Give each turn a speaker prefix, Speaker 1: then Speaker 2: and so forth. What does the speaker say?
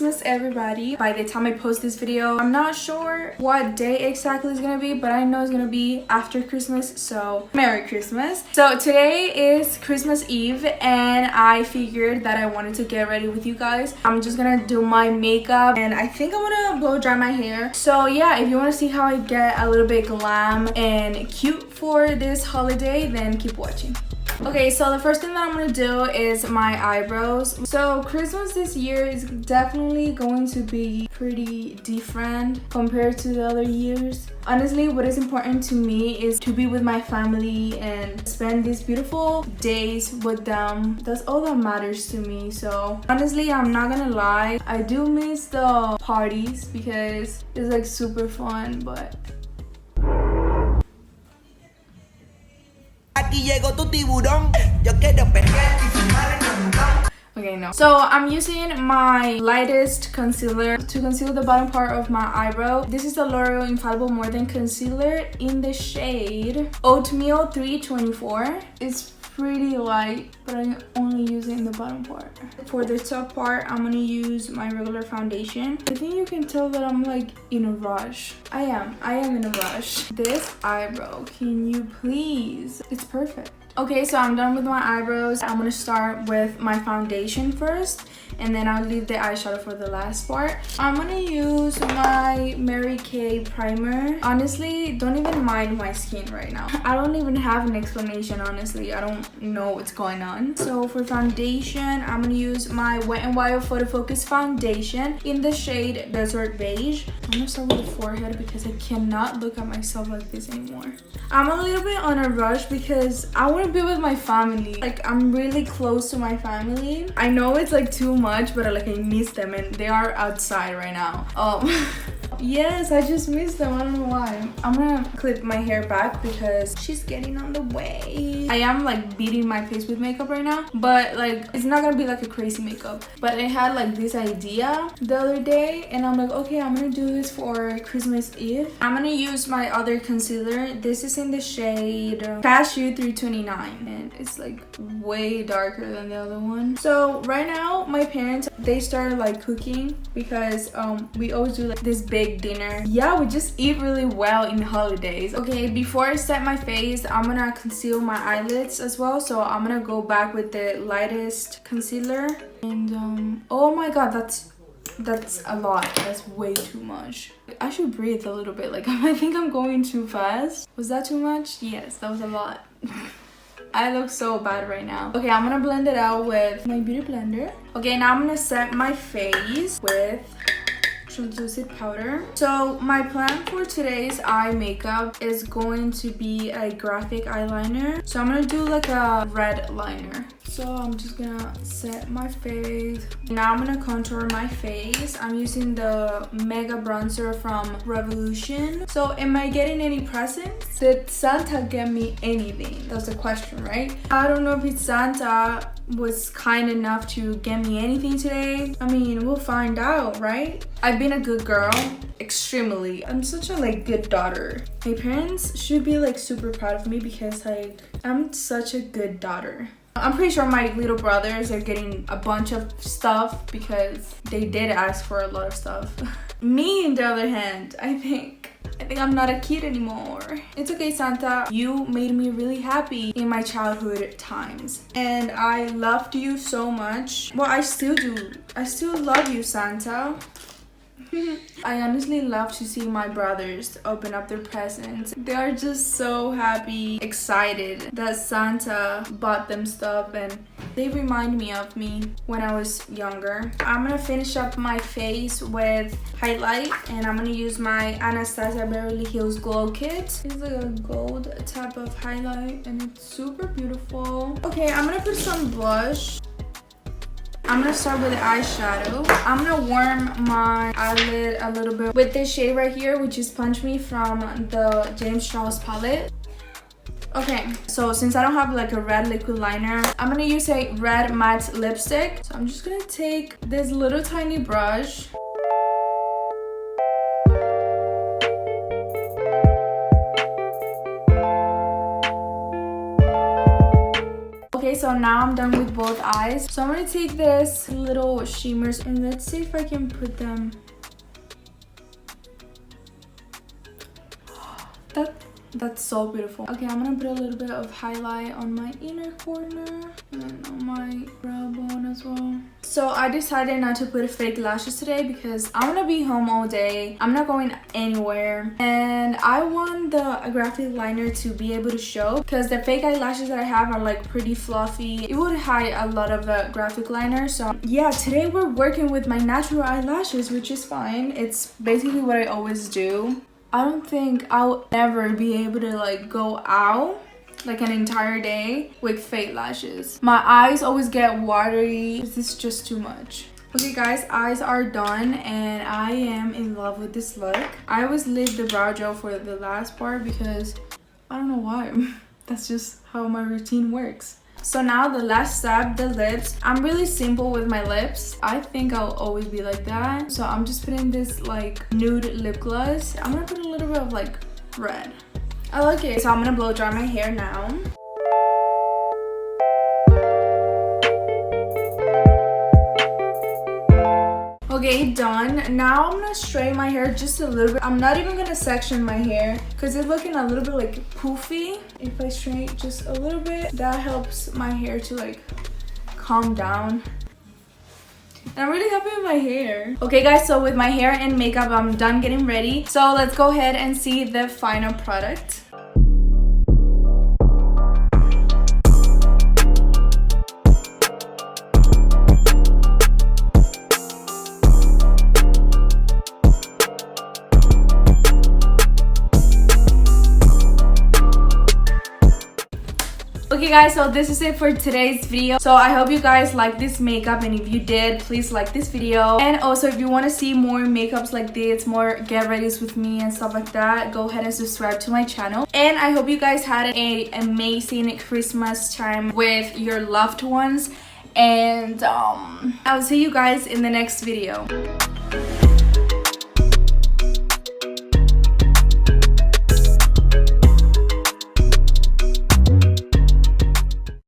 Speaker 1: Christmas, everybody. By the time I post this video, I'm not sure what day exactly is gonna be, but I know it's gonna be after Christmas, so Merry Christmas. So today is Christmas Eve and I figured that I wanted to get ready with you guys. I'm just gonna do my makeup and I think I'm gonna blow dry my hair. So yeah, if you want to see how I get a little bit glam and cute for this holiday, then keep watching. Okay, so the first thing that I'm gonna do is my eyebrows. So Christmas this year is definitely going to be pretty different compared to the other years. Honestly, what is important to me is to be with my family and spend these beautiful days with them. That's all that matters to me. So honestly, I'm not gonna lie, I do miss the parties because it's like super fun, but okay, no. So I'm using my lightest concealer to conceal the bottom part of my eyebrow. This is the L'Oreal Infallible More Than Concealer in the shade Oatmeal 324. It's pretty light, but I only use it in the bottom part. For the top part, I'm gonna use my regular foundation. I think you can tell that I'm like in a rush. I am in a rush. This eyebrow, can you please? It's perfect. Okay, so I'm done with my eyebrows. I'm gonna start with my foundation first, and then I'll leave the eyeshadow for the last part. I'm gonna use my Mary Kay primer. Honestly, don't even mind my skin right now. I don't even have an explanation, honestly. I don't know what's going on. So for foundation, I'm gonna use my Wet n Wild Photo Focus foundation in the shade Desert Beige. I'm gonna start with the forehead because I cannot look at myself like this anymore. I'm a little bit on a rush because I want to be with my family. Like, I'm really close to my family. I know it's like too much, but like I miss them and they are outside right now. Yes, I just miss them. I don't know why. I'm gonna clip my hair back because she's getting on the way. I am like beating my face with makeup right now, but like it's not gonna be like a crazy makeup. But I had like this idea the other day and I'm like, okay, I'm gonna do this for Christmas Eve. I'm gonna use my other concealer. This is in the shade Cashew 329 and it's like way darker than the other one. So right now my parents, they started like cooking because we always do like this big dinner. Yeah, we just eat really well in the holidays. Okay, before I set my face, I'm gonna conceal my eyelids as well. So I'm gonna go back with the lightest concealer. And oh my god, that's a lot. That's way too much. I should breathe a little bit. Like, I think I'm going too fast. Was that too much? Yes, that was a lot. I look so bad right now. Okay, I'm gonna blend it out with my beauty blender. Okay, now I'm gonna set my face with translucent powder. So my plan for today's eye makeup is going to be a graphic eyeliner. So I'm gonna do like a red liner. So I'm just gonna set my face. Now I'm gonna contour my face. I'm using the Mega Bronzer from Revolution. So am I getting any presents? Did Santa get me anything? That's the question, right? I don't know if it's Santa was kind enough to get me anything today. I mean, we'll find out, right? I've been a good girl, extremely. I'm such a like good daughter. My parents should be like super proud of me because like I'm such a good daughter. I'm pretty sure my little brothers are getting a bunch of stuff because they did ask for a lot of stuff. Me, on the other hand, I think I'm not a kid anymore. It's okay, Santa. You made me really happy in my childhood times. And I loved you so much. Well, I still do. I still love you, Santa. I honestly love to see my brothers open up their presents. They are just so happy, excited that Santa bought them stuff, and they remind me of me when I was younger. I'm gonna finish up my face with highlight, and I'm gonna use my Anastasia Beverly Hills Glow Kit. It's like a gold type of highlight and it's super beautiful. Okay, I'm gonna put some blush. I'm gonna start with the eyeshadow. I'm gonna warm my eyelid a little bit with this shade right here, which is Punch Me from the James Charles palette. Okay, so since I don't have like a red liquid liner, I'm gonna use a red matte lipstick. So I'm just gonna take this little tiny brush. Okay, so now I'm done with both eyes. So I'm gonna take this little shimmers and let's see if I can put them. That's so beautiful. Okay, I'm gonna put a little bit of highlight on my inner corner and on my brow bone as well. So I decided not to put fake lashes today because I'm gonna be home all day. I'm not going anywhere, and I want the graphic liner to be able to show because the fake eyelashes that I have are like pretty fluffy. It would hide a lot of the graphic liner. So yeah, today we're working with my natural eyelashes, which is fine. It's basically what I always do. I don't think I'll ever be able to like go out like an entire day with fake lashes. My eyes always get watery. This is just too much. Okay guys, eyes are done and I am in love with this look. I always leave the brow gel for the last part because I don't know why. That's just how my routine works. So now the last step, the lips. I'm really simple with my lips. I think I'll always be like that. So I'm just putting this like nude lip gloss. I'm gonna put a little bit of like red. I like it. So I'm gonna blow dry my hair now. Okay, done. Now I'm gonna straighten my hair just a little bit. I'm not even gonna section my hair because it's looking a little bit like poofy. If I straighten just a little bit, that helps my hair to like calm down. And I'm really happy with my hair. Okay guys, so with my hair and makeup, I'm done getting ready. So let's go ahead and see the final product. Okay guys, so this is it for today's video. So I hope you guys like this makeup, and if you did, please like this video. And also if you want to see more makeups like this, more get readies with me and stuff like that, go ahead and subscribe to my channel. And I hope you guys had an amazing Christmas time with your loved ones, and I'll see you guys in the next video.